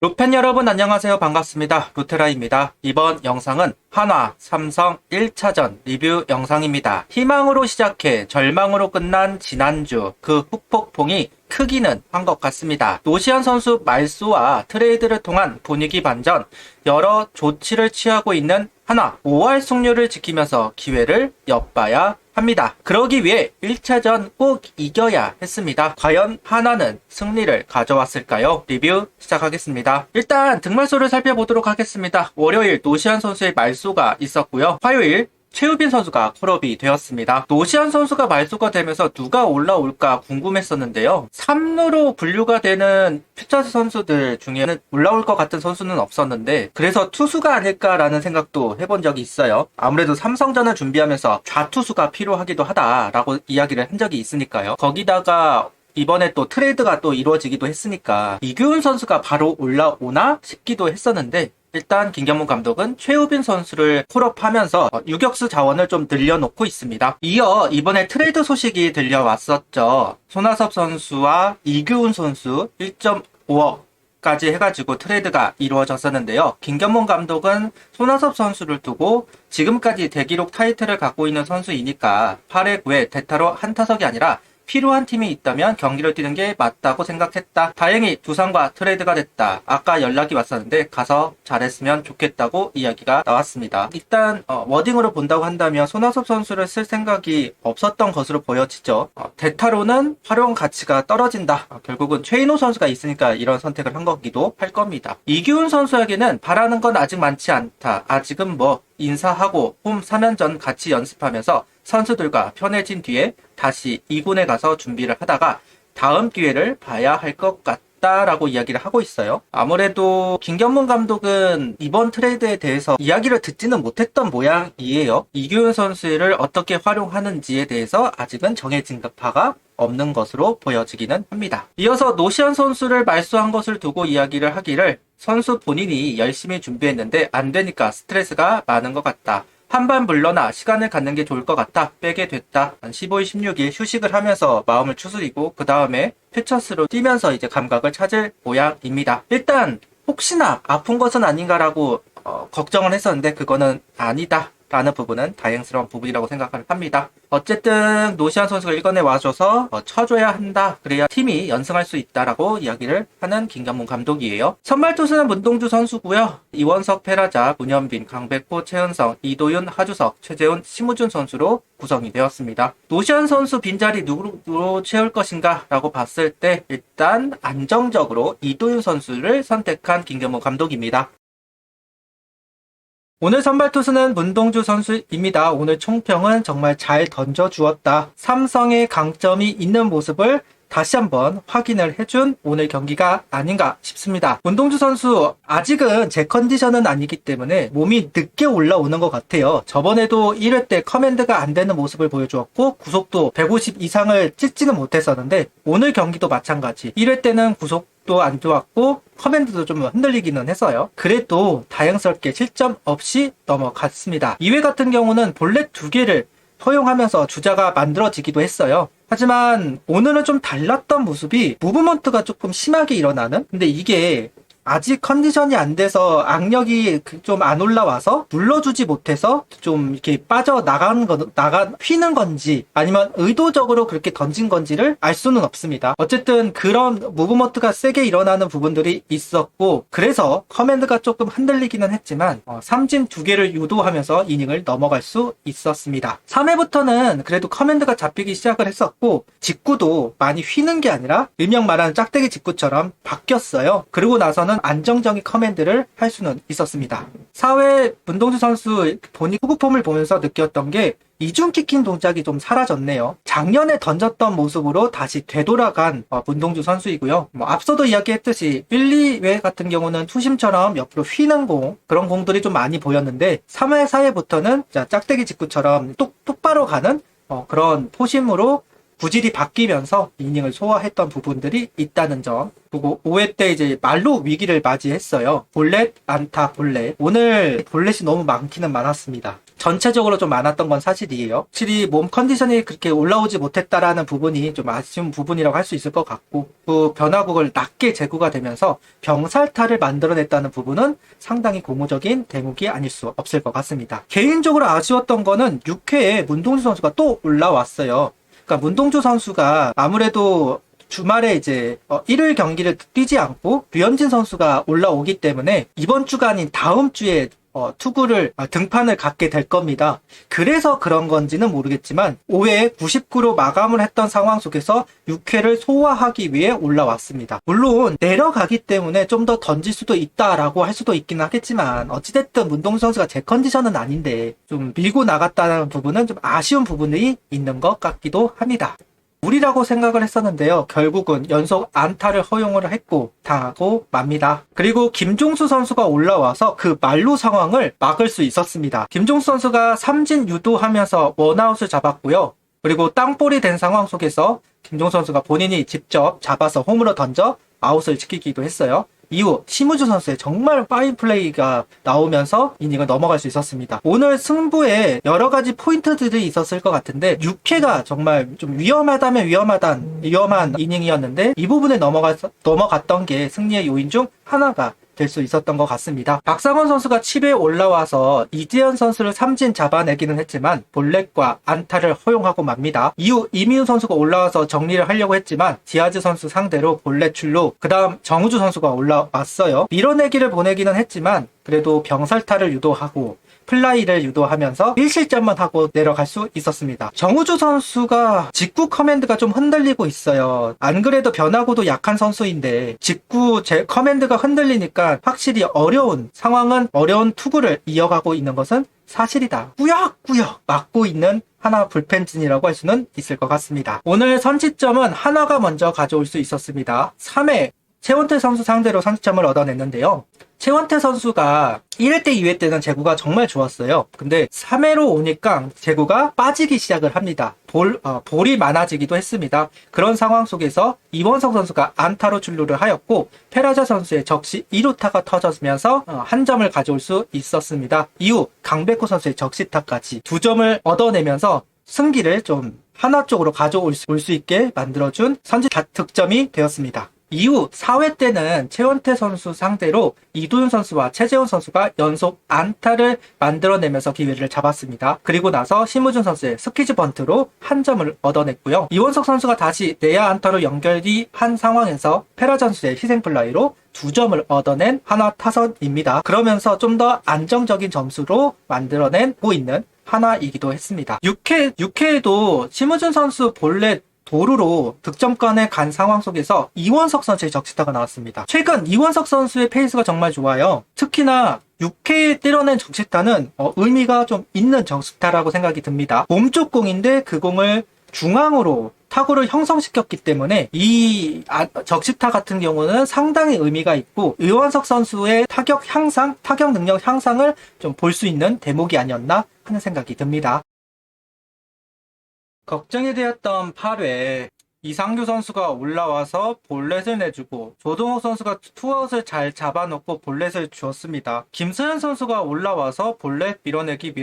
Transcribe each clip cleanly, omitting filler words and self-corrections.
루팬 여러분 안녕하세요. 반갑습니다. 루테라입니다. 이번 영상은 한화, 삼성 1차전 리뷰 영상입니다. 희망으로 시작해 절망으로 끝난 지난주 그 후폭풍이 크기는 한 것 같습니다. 노시안 선수 말소와 트레이드를 통한 분위기 반전, 여러 조치를 취하고 있는 한화 5할 승률을 지키면서 기회를 엿봐야 합니다. 그러기 위해 1차전 꼭 이겨야 했습니다. 과연 한화는 승리를 가져왔을까요? 리뷰 시작하겠습니다. 일단 등말소를 살펴보도록 하겠습니다. 월요일 노시안 선수의 말소가 있었고요. 화요일 최우빈 선수가 콜업이 되었습니다. 노시안 선수가 말소가 되면서 누가 올라올까 궁금했었는데요. 3루로 분류가 되는 퓨처스 선수들 중에는 올라올 것 같은 선수는 없었는데, 그래서 투수가 아닐까라는 생각도 해본 적이 있어요. 아무래도 삼성전을 준비하면서 좌투수가 필요하기도 하다라고 이야기를 한 적이 있으니까요. 거기다가 이번에 또 트레이드가 또 이루어지기도 했으니까 이규훈 선수가 바로 올라오나 싶기도 했었는데, 일단 김경문 감독은 최우빈 선수를 콜업하면서 유격수 자원을 좀 늘려놓고 있습니다. 이어 이번에 트레이드 소식이 들려왔었죠. 손아섭 선수와 이규훈 선수 1.5억 까지 해가지고 트레이드가 이루어졌었는데요. 김경문 감독은 손아섭 선수를 두고 지금까지 대기록 타이틀을 갖고 있는 선수이니까 8회 9회 대타로 한 타석이 아니라 필요한 팀이 있다면 경기를 뛰는 게 맞다고 생각했다. 다행히 두산과 트레이드가 됐다. 아까 연락이 왔었는데 가서 잘했으면 좋겠다고 이야기가 나왔습니다. 일단 워딩으로 본다고 한다면 손아섭 선수를 쓸 생각이 없었던 것으로 보여지죠. 대타로는 활용 가치가 떨어진다. 결국은 최인호 선수가 있으니까 이런 선택을 한 거기도 할 겁니다. 이규훈 선수에게는 바라는 건 아직 많지 않다. 아직은 인사하고 홈 3연전 같이 연습하면서 선수들과 편해진 뒤에 다시 2군에 가서 준비를 하다가 다음 기회를 봐야 할 것 같다라고 이야기를 하고 있어요. 아무래도 김경문 감독은 이번 트레이드에 대해서 이야기를 듣지는 못했던 모양이에요. 이규현 선수를 어떻게 활용하는지에 대해서 아직은 정해진 바가 없는 것으로 보여지기는 합니다. 이어서 노시안 선수를 말소한 것을 두고 이야기를 하기를, 선수 본인이 열심히 준비했는데 안 되니까 스트레스가 많은 것 같다. 한반 물러나 시간을 갖는 게 좋을 것 같다. 빼게 됐다. 한 15일, 16일 휴식을 하면서 마음을 추스리고 그 다음에 퓨처스로 뛰면서 이제 감각을 찾을 모양입니다. 일단 혹시나 아픈 것은 아닌가라고 걱정을 했었는데 그거는 아니다 라는 부분은 다행스러운 부분이라고 생각을 합니다. 어쨌든 노시안 선수가 1건에 와줘서 쳐줘야 한다. 그래야 팀이 연승할 수 있다라고 이야기를 하는 김경문 감독이에요. 선발 투수는 문동주 선수고요. 이원석, 페라자, 문현빈, 강백호, 최은성, 이도윤, 하주석, 최재훈, 심우준 선수로 구성이 되었습니다. 노시안 선수 빈자리 누구로 채울 것인가 라고 봤을 때 일단 안정적으로 이도윤 선수를 선택한 김경문 감독입니다. 오늘 선발 투수는 문동주 선수입니다. 오늘 총평은 정말 잘 던져주었다. 삼성의 강점이 있는 모습을 다시 한번 확인을 해준 오늘 경기가 아닌가 싶습니다. 문동주 선수 아직은 제 컨디션은 아니기 때문에 몸이 늦게 올라오는 것 같아요. 저번에도 1회 때 커맨드가 안 되는 모습을 보여주었고 구속도 150 이상을 찍지는 못했었는데 오늘 경기도 마찬가지. 1회 때는 구속도 안 좋았고 커맨드도 좀 흔들리기는 했어요. 그래도 다행스럽게 실점 없이 넘어갔습니다. 2회 같은 경우는 볼넷 2개를 허용하면서 주자가 만들어지기도 했어요. 하지만 오늘은 좀 달랐던 모습이 무브먼트가 조금 심하게 일어나는? 근데 이게 아직 컨디션이 안 돼서 악력이 좀 안 올라와서 눌러주지 못해서 좀 이렇게 휘는 건지 아니면 의도적으로 그렇게 던진 건지를 알 수는 없습니다. 어쨌든 그런 무브먼트가 세게 일어나는 부분들이 있었고, 그래서 커맨드가 조금 흔들리기는 했지만 삼진 2개를 유도하면서 이닝을 넘어갈 수 있었습니다. 3회부터는 그래도 커맨드가 잡히기 시작을 했었고 직구도 많이 휘는 게 아니라 일명 말하는 짝대기 직구처럼 바뀌었어요. 그리고 나서는 안정적인 커맨드를 할 수는 있었습니다. 4회 문동주 선수 본인 후구폼을 보면서 느꼈던 게 이중 키킹 동작이 좀 사라졌네요. 작년에 던졌던 모습으로 다시 되돌아간 문동주 선수이고요. 앞서도 이야기했듯이 1, 2회 같은 경우는 투심처럼 옆으로 휘는 그런 공들이 좀 많이 보였는데 3회, 4회부터는 짝대기 직구처럼 똑바로 가는 그런 포심으로 구질이 바뀌면서 이닝을 소화했던 부분들이 있다는 점. 그리고 5회 때 이제 말로 위기를 맞이했어요. 볼넷, 안타, 볼넷. 오늘 볼넷이 너무 많기는 많았습니다. 전체적으로 좀 많았던 건 사실이에요. 확실히 몸 컨디션이 그렇게 올라오지 못했다라는 부분이 좀 아쉬운 부분이라고 할 수 있을 것 같고, 그 변화구를 낮게 제구가 되면서 병살타를 만들어냈다는 부분은 상당히 고무적인 대목이 아닐 수 없을 것 같습니다. 개인적으로 아쉬웠던 거는 6회에 문동주 선수가 또 올라왔어요. 그러니까 문동주 선수가 아무래도 주말에 이제 일요일 경기를 뛰지 않고 류현진 선수가 올라오기 때문에 이번 주가 아닌 다음 주에 투구를 등판을 갖게 될 겁니다. 그래서 그런 건지는 모르겠지만 5회 99로 마감을 했던 상황 속에서 6회를 소화하기 위해 올라왔습니다. 물론 내려가기 때문에 좀 더 던질 수도 있다라고 할 수도 있긴 하겠지만 어찌됐든 문동주 선수가 제 컨디션은 아닌데 좀 밀고 나갔다는 부분은 좀 아쉬운 부분이 있는 것 같기도 합니다. 무리라고 생각을 했었는데요. 결국은 연속 안타를 허용을 했고 당하고 맙니다. 그리고 김종수 선수가 올라와서 그 만루 상황을 막을 수 있었습니다. 김종수 선수가 삼진 유도하면서 원아웃을 잡았고요. 그리고 땅볼이 된 상황 속에서 김종수 선수가 본인이 직접 잡아서 홈으로 던져 아웃을 지키기도 했어요. 이후 심우주 선수의 정말 파인 플레이가 나오면서 이닝을 넘어갈 수 있었습니다. 오늘 승부에 여러 가지 포인트들이 있었을 것 같은데 6회가 정말 좀 위험하다면 위험한 이닝이었는데 이 부분에 넘어갔던 게 승리의 요인 중 하나가 될 수 있었던 것 같습니다. 박상원 선수가 7회에 올라와서 이재현 선수를 삼진 잡아내기는 했지만 볼넷과 안타를 허용하고 맙니다. 이후 이민우 선수가 올라와서 정리를 하려고 했지만 디아즈 선수 상대로 볼넷 출루, 그 다음 정우주 선수가 올라왔어요. 밀어내기를 보내기는 했지만 그래도 병살타를 유도하고 플라이를 유도하면서 1실점만 하고 내려갈 수 있었습니다. 정우주 선수가 직구 커맨드가 좀 흔들리고 있어요. 안 그래도 변화구도 약한 선수인데 직구 커맨드가 흔들리니까 확실히 어려운 투구를 이어가고 있는 것은 사실이다. 꾸역꾸역 막고 있는 하나 불펜진이라고 할 수는 있을 것 같습니다. 오늘 선취점은 하나가 먼저 가져올 수 있었습니다. 3회 최원태 선수 상대로 선취점을 얻어냈는데요. 최원태 선수가 1회 때 2회 때는 제구가 정말 좋았어요. 근데 3회로 오니까 제구가 빠지기 시작을 합니다. 볼이 많아지기도 했습니다. 그런 상황 속에서 이원석 선수가 안타로 출루를 하였고 페라자 선수의 적시 2루타가 터졌으면서 한 점을 가져올 수 있었습니다. 이후 강백호 선수의 적시타까지 2점을 얻어내면서 승기를 좀 하나 쪽으로 가져올 수 있게 만들어준 선취 득점이 되었습니다. 이후 4회 때는 최원태 선수 상대로 이도윤 선수와 최재훈 선수가 연속 안타를 만들어내면서 기회를 잡았습니다. 그리고 나서 심우준 선수의 스퀴즈 번트로 한 점을 얻어냈고요. 이원석 선수가 다시 내야 안타로 연결이 한 상황에서 페라 선수의 희생플라이로 2점을 얻어낸 하나 타선입니다. 그러면서 좀 더 안정적인 점수로 만들어내고 있는 하나이기도 했습니다. 6회에도 심우준 선수 볼넷 도루로 득점권에 간 상황 속에서 이원석 선수의 적시타가 나왔습니다. 최근 이원석 선수의 페이스가 정말 좋아요. 특히나 6회에 때려낸 적시타는 의미가 좀 있는 적시타라고 생각이 듭니다. 몸쪽 공인데 그 공을 중앙으로 타구를 형성시켰기 때문에 이 적시타 같은 경우는 상당히 의미가 있고 이원석 선수의 타격 능력 향상을 좀 볼 수 있는 대목이 아니었나 하는 생각이 듭니다. 걱정이 되었던 8회 이상규 선수가 올라와서 볼넷을 내주고 조동욱 선수가 투아웃을 잘 잡아놓고 볼넷을 주었습니다. 김서현 선수가 올라와서 볼넷 밀어내기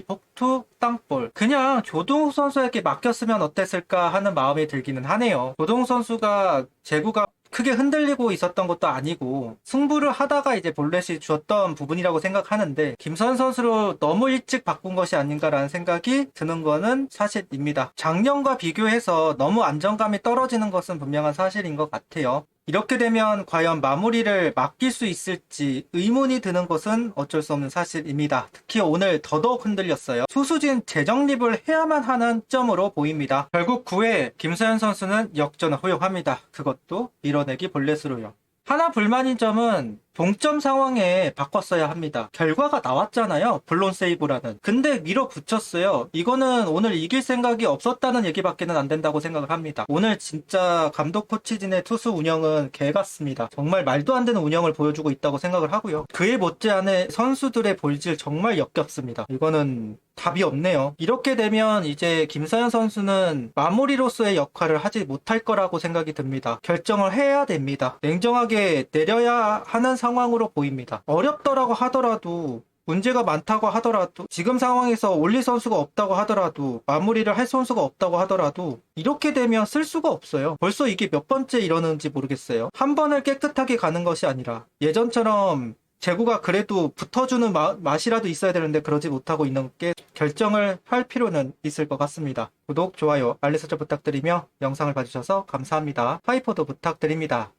폭투 땅볼, 그냥 조동욱 선수에게 맡겼으면 어땠을까 하는 마음이 들기는 하네요. 조동욱 선수가 제구가 크게 흔들리고 있었던 것도 아니고 승부를 하다가 이제 볼넷이 주었던 부분이라고 생각하는데 김선 선수로 너무 일찍 바꾼 것이 아닌가라는 생각이 드는 거는 사실입니다. 작년과 비교해서 너무 안정감이 떨어지는 것은 분명한 사실인 것 같아요. 이렇게 되면 과연 마무리를 맡길 수 있을지 의문이 드는 것은 어쩔 수 없는 사실입니다. 특히 오늘 더더욱 흔들렸어요. 소수진 재정립을 해야만 하는 점으로 보입니다. 결국 9회 김서현 선수는 역전을 허용합니다. 그것도 밀어내기 볼넷으로요. 하나 불만인 점은 동점 상황에 바꿨어야 합니다. 결과가 나왔잖아요. 블론 세이브라는. 근데 밀어붙였어요. 이거는 오늘 이길 생각이 없었다는 얘기밖에는 안 된다고 생각을 합니다. 오늘 진짜 감독 코치진의 투수 운영은 개 같습니다. 정말 말도 안 되는 운영을 보여주고 있다고 생각을 하고요. 그에 못지않은 선수들의 볼질 정말 역겹습니다. 이거는 답이 없네요. 이렇게 되면 이제 김서현 선수는 마무리로서의 역할을 하지 못할 거라고 생각이 듭니다. 결정을 해야 됩니다. 냉정하게 내려야 하는 상황으로 보입니다. 어렵더라고 하더라도, 문제가 많다고 하더라도, 지금 상황에서 올릴 선수가 없다고 하더라도, 마무리를 할 선수가 없다고 하더라도 이렇게 되면 쓸 수가 없어요. 벌써 이게 몇 번째 이러는지 모르겠어요. 한 번을 깨끗하게 가는 것이 아니라 예전처럼 제구가 그래도 붙어주는 맛이라도 있어야 되는데 그러지 못하고 있는 게, 결정을 할 필요는 있을 것 같습니다. 구독, 좋아요, 알림 설정 부탁드리며 영상을 봐주셔서 감사합니다. 파이퍼도 부탁드립니다.